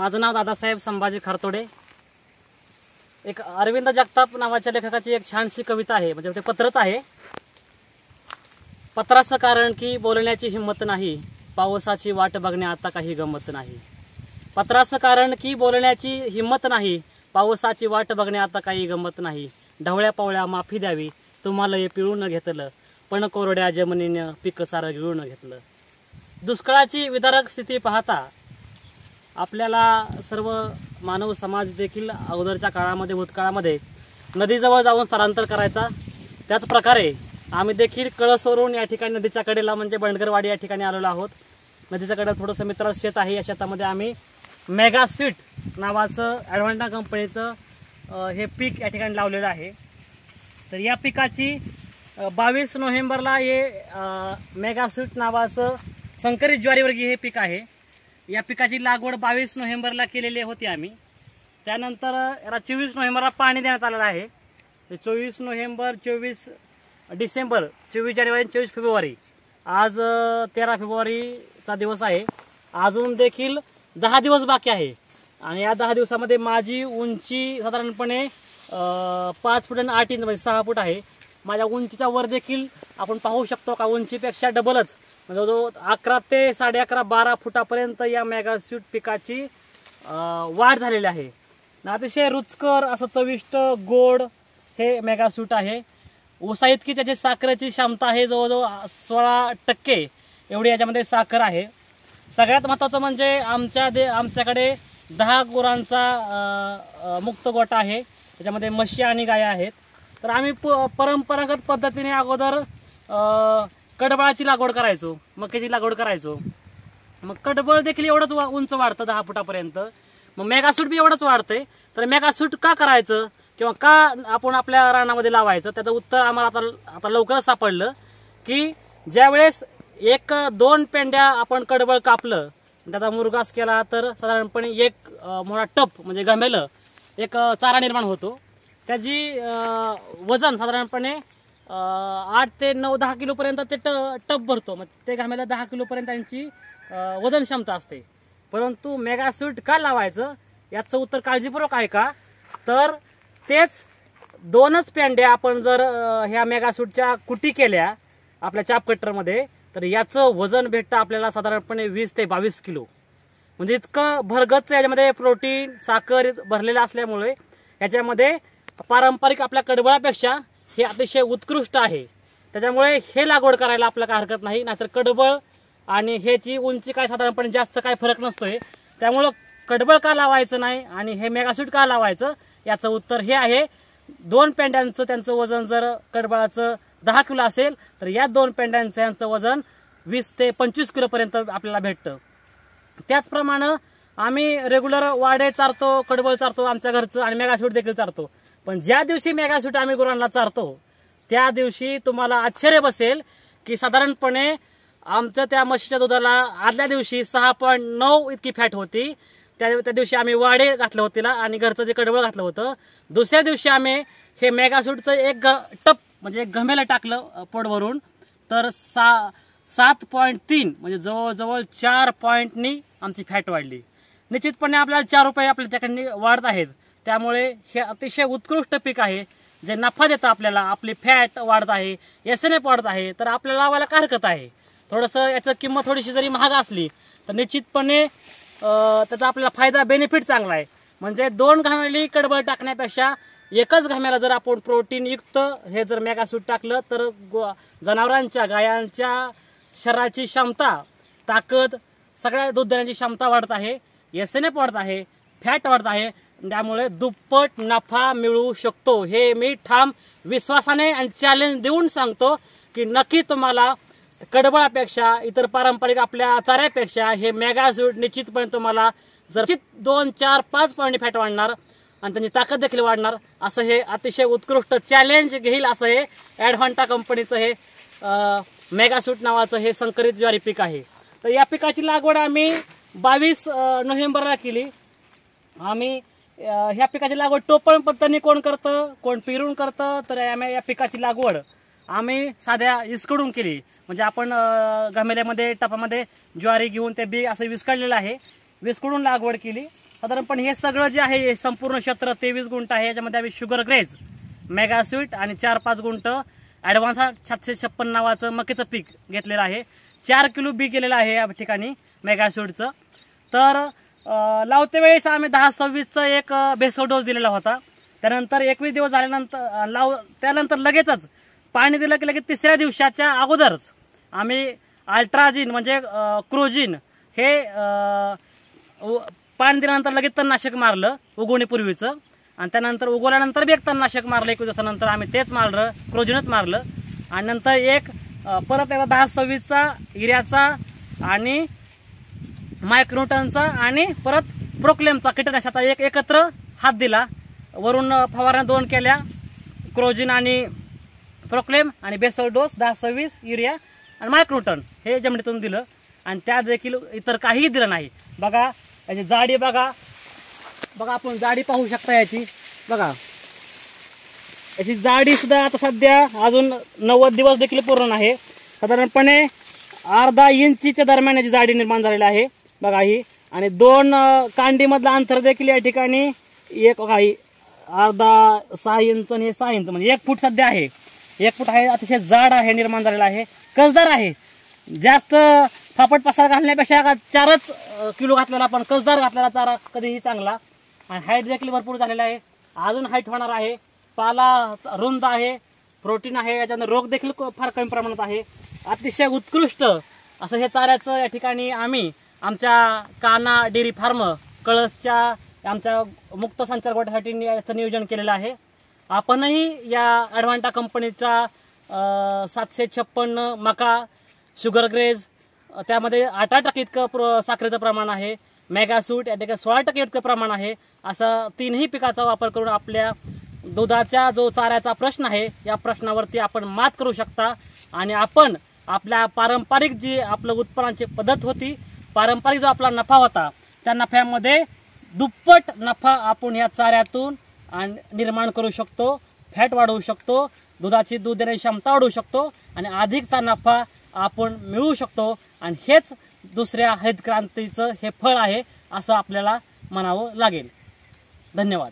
माझं नाव दादासाहेब संभाजी खरतोडे। एक अरविंद जगताप नावाच्या लेखकाची एक छानशी कविता आहे, म्हणजे ते पत्रच आहे। पत्राचं कारण की बोलण्याची हिंमत नाही, पावसाची वाट बघणे आता काही गमत नाही। पत्राचं कारण की बोलण्याची हिंमत नाही, पावसाची वाट बघणे आता काही गमत नाही। ढवळ्या पावळ्या माफी द्यावी, तुम्हाला हे पिळून घेतलं, पण कोरड्या जमिनीनं पीक सारं गिळून घेतलं। दुष्काळाची विदारक स्थिती पाहता आपल्याला सर्व मानव समाज देखील अगोदरच्या काळामध्ये भूतकाळामध्ये नदीजवळ जाऊन स्थलांतर करायचा। त्याच प्रकारे आम्ही देखील कळसवरून या ठिकाणी नदीच्या कडेला म्हणजे बंडगरवाडी या ठिकाणी आलेलो आहोत। नदीच्या कडेला थोडंसं मित्राचं शेत आहे। या शेतामध्ये आम्ही मेगा स्वीट नावाचं ॲडव्हान्टा कंपनीचं हे पीक या ठिकाणी लावलेलं आहे। तर या पिकाची 22 नोव्हेंबरला हे मेगा स्वीट नावाचं संकरित ज्वारीवर्गीय हे पीक आहे। या पिकाची लागवड 22 नोव्हेंबरला केलेली होती आम्ही। त्यानंतर याला 24 नोव्हेंबरला पाणी देण्यात आलेलं आहे। 24 नोव्हेंबर, 24 डिसेंबर, 24 जानेवारी, 24 फेब्रुवारी, आज 13 फेब्रुवारीचा दिवस आहे। अजून देखील 10 दिवस बाकी आहे आणि या 10 दिवसामध्ये माझी उंची साधारणपणे 5 फूट आणि 8 इंच म्हणजे 6 फूट आहे। माझ्या उंचीच्या वर देखील आपण पाहू शकतो का उंचीपेक्षा डबलच म्हणजे जो 11 ते 11.5 12 फुटापर्यंत या मेगा स्वीट पिकाची वाढ झालेली आहे। अतिशय रुचकर असं चविष्ट गोड हे मेगा स्वीट आहे। ऊसा इतकी त्याची साखरेची क्षमता आहे, जवळजवळ 16% एवढी याच्यामध्ये साखर आहे। सगळ्यात महत्त्वाचं म्हणजे आमच्याकडे 10 गुरांचा मुक्त गोठा आहे। त्याच्यामध्ये म्हशी आणि गाय आहेत। तर आम्ही परंपरागत पद्धतीने अगोदर कडबळाची लागवड करायचो, मक्याची लागवड करायचो। मग कडबळ देखील एवढंच उंच वाढतं 10 फुटापर्यंत। मग मेगा स्वीट बी एवढंच वाढतंय। तर मेगा स्वीट का करायचं किंवा का आपण आपल्या रानामध्ये लावायचं, त्याचं उत्तर आम्हाला आता लवकरच सापडलं की ज्यावेळेस 1-2 पेंड्या आपण कडबळ कापलं, त्याचा मुरगास केला तर साधारणपणे एक मोठा टप म्हणजे गमेलं एक चारा निर्माण होतो। त्याची वजन साधारणपणे 8 ते 9-10 किलोपर्यंत ते टप भरतो। मग ते घामेला 10 किलोपर्यंत त्यांची वजन क्षमता असते। परंतु मेगा स्वीट का लावायचं याचं उत्तर काळजीपूर्वक आहे का, तर तेच 2च पेंड्या आपण जर ह्या मेगा स्वीटच्या कुटी केल्या आपल्या चाप कटरमध्ये, तर याचं वजन भेटतं आपल्याला साधारणपणे 20 ते 22 किलो। म्हणजे इतकं भरगच्च याच्यामध्ये प्रोटीन साखर भरलेलं असल्यामुळे याच्यामध्ये पारंपरिक आपल्या कडबळापेक्षा हे अतिशय उत्कृष्ट आहे। त्याच्यामुळे हे लागवड करायला आपल्याला काय हरकत नाही। नाहीतर कडबळ आणि ह्याची उंची काय साधारणपणे जास्त काय फरक नसतोय। त्यामुळं कडबळ का लावायचं नाही आणि हे मेगा स्वीट का लावायचं याचं उत्तर हे आहे। 2 पेंड्यांचं त्यांचं वजन जर कडबळाचं 10 किलो असेल तर या 2 पेंड्यांचं यांचं वजन 20 ते 25 किलोपर्यंत आपल्याला भेटतं। त्याचप्रमाणे आम्ही रेग्युलर वाडे चारतो, कडबळ चारतो आमच्या घरचं आणि मेगा स्वीट देखील चारतो। पण ज्या दिवशी मेगा स्वीट आम्ही गुरांना चारतो त्या दिवशी तुम्हाला आश्चर्य बसेल की साधारणपणे आमचं त्या म्हशीच्या दुधाला आदल्या दिवशी 6.9 इतकी फॅट होती। त्या दिवशी आम्ही वाडे घातलं होतं आणि घरचं जे कडबळ घातलं होतं। दुसऱ्या दिवशी आम्ही हे मेगा स्वीटचं एक टप म्हणजे एक घमेलं टाकलं पोट भरून, तर 7.3 म्हणजे जवळजवळ 4 पॉईंटनी आमची फॅट वाढली। निश्चितपणे आपल्याला 4 रुपये आपल्या त्याकडे वाढत आहेत। त्यामुळे हे अतिशय उत्कृष्ट पीक आहे जे नफा देतं आपल्याला। आपली फॅट वाढत आहे, SNF वाढत आहे, तर आपल्याला लावायला काय हरकत आहे। थोडंसं याचं किंमत थोडीशी जरी महाग असली तर निश्चितपणे त्याचा आपल्याला फायदा बेनिफिट चांगला आहे। म्हणजे 2 घामेली कडबळ टाकण्यापेक्षा एकच घाम्याला जर आपण प्रोटीन युक्त हे जर मेगा स्वीट टाकलं तर जनावरांच्या गायांच्या शरीराची क्षमता, ताकद, सगळ्या दूध देण्याची क्षमता वाढत आहे, SNF वाढत आहे, फॅट वाढत आहे। त्यामुळे दुप्पट नफा मिळू शकतो हे मी ठाम विश्वासाने आणि चॅलेंज देऊन सांगतो की नक्की तुम्हाला कडबळापेक्षा इतर पारंपरिक आपल्या चाऱ्यापेक्षा हे मेगा स्वीट निश्चितपणे तुम्हाला जर 2, 4, 5 पॉईंट फॅट वाढणार आणि त्यांची ताकद देखील वाढणार असं हे अतिशय उत्कृष्ट चॅलेंज घेईल असं हे ॲडव्हान्टा कंपनीचं हे मेगा स्वीट नावाचं हे संकरित ज्वारी पीक आहे। तर या पिकाची लागवड आम्ही 22 नोव्हेंबरला केली। आम्ही ह्या पिकाची लागवड टोपण पद्धतीने कोण करतं, कोण पेरून करतं, तर या पिकाची लागवड आम्ही साध्या इसकडून केली। म्हणजे आपण घमेल्यामध्ये टपामध्ये ज्वारी घेऊन ते बी असं विस्कळलेलं आहे, विस्कडून लागवड केली साधारणपणे हे सगळं जे आहे हे संपूर्ण क्षेत्र 23 गुंठ आहे। याच्यामध्ये आम्ही शुगर ग्रेज, मेगा स्वीट आणि 4-5 गुंठ ॲडव्हान्स 756 नावाचं मकेचं पीक घेतलेलं आहे। 4 किलो बी गेलेलं आहे या ठिकाणी मेगा स्वीटचं। तर लावते वेळेस आम्ही 10-26चा एक बेसो डोस दिलेला होता। त्यानंतर 21 दिवस झाल्यानंतर त्यानंतर लगेचच पाणी दिलं की लगेच 3ऱ्या दिवसाच्या अगोदरच आम्ही अल्ट्राजिन म्हणजे क्रोजिन हे पाणी दिल्यानंतर लगेच तणनाशक मारलं उगवणीपूर्वीचं, आणि त्यानंतर उगवल्यानंतर बी एक तणनाशक मारलं। 21 दिवसानंतर आम्ही तेच मारलं, क्रोजिनच मारलं। आणि नंतर परत एकदा 10-26चा युरियाचा आणि मायक्रोन्यूटनचा आणि परत प्रोक्लेमचा कीटकनाशकाचा एक एकत्र हात दिला। वरून फवारण्या 2 केल्या, क्रोजिन आणि प्रोक्लेम, आणि बेसल डोस 10-26 युरिया आणि मायक्रोन्यूटन हे जमिनीतून दिलं। आणि त्या देखील इतर काहीही दिलं नाही। बघा याची जाडी बघा, आपण जाडी पाहू शकता याची। बघा याची जाडी सुद्धा आता सध्या अजून 90 दिवस देखील पूर्ण नाही, साधारणपणे अर्धा इंचीच्या दरम्यान याची जाडी निर्माण झालेली आहे। बघा ही, आणि 2 कांडीमधलं अंतर देखील या ठिकाणी अर्धा 6 इंच आणि 6 इंच म्हणजे 1 फूट सध्या आहे। 1 फूट आहे, अतिशय जाड आहे, निर्माण झालेला आहे, कसदार आहे। जास्त फापट पसार घालण्यापेक्षा 4च किलो घातलेला पण कसदार घातलेला चारा कधीही चांगला। आणि हाईट देखील भरपूर झालेला आहे, अजून हाईट होणार आहे। पाला रुंद आहे, प्रोटीन आहे, याच्यानं रोग देखील फार कमी प्रमाणात आहे। अतिशय उत्कृष्ट असं हे चाऱ्याचं या ठिकाणी आम्ही आमच्या काना डेअरी फार्म कळसच्या आमच्या मुक्त संचार गोठ्यासाठी याचं नियोजन केलेलं आहे। आपणही या ॲडव्हान्टा कंपनीचा 756 मका, शुगर ग्रेज, त्यामध्ये 18% इतकं साखरेचं प्रमाण आहे, मेगा सूट या ठिकाणी 16% इतकं प्रमाण आहे, असं 3ही पिकाचा वापर करून आपल्या दुधाच्या जो चाऱ्याचा प्रश्न आहे या प्रश्नावरती आपण मात करू शकता। आणि आपण आपल्या पारंपरिक जी आपलं उत्पन्नाची पद्धत होती, पारंपरिक जो आपला नफा होता, त्या नफ्यामध्ये दुप्पट नफा आपण या चाऱ्यातून निर्माण करू शकतो, फॅट वाढवू शकतो, दुधाची दूध देण्याची क्षमता वाढवू शकतो आणि अधिकचा नफा आपण मिळवू शकतो। आणि हेच दुसऱ्या हरित क्रांतीचं हे फळ आहे असं आपल्याला म्हणावं लागेल। धन्यवाद।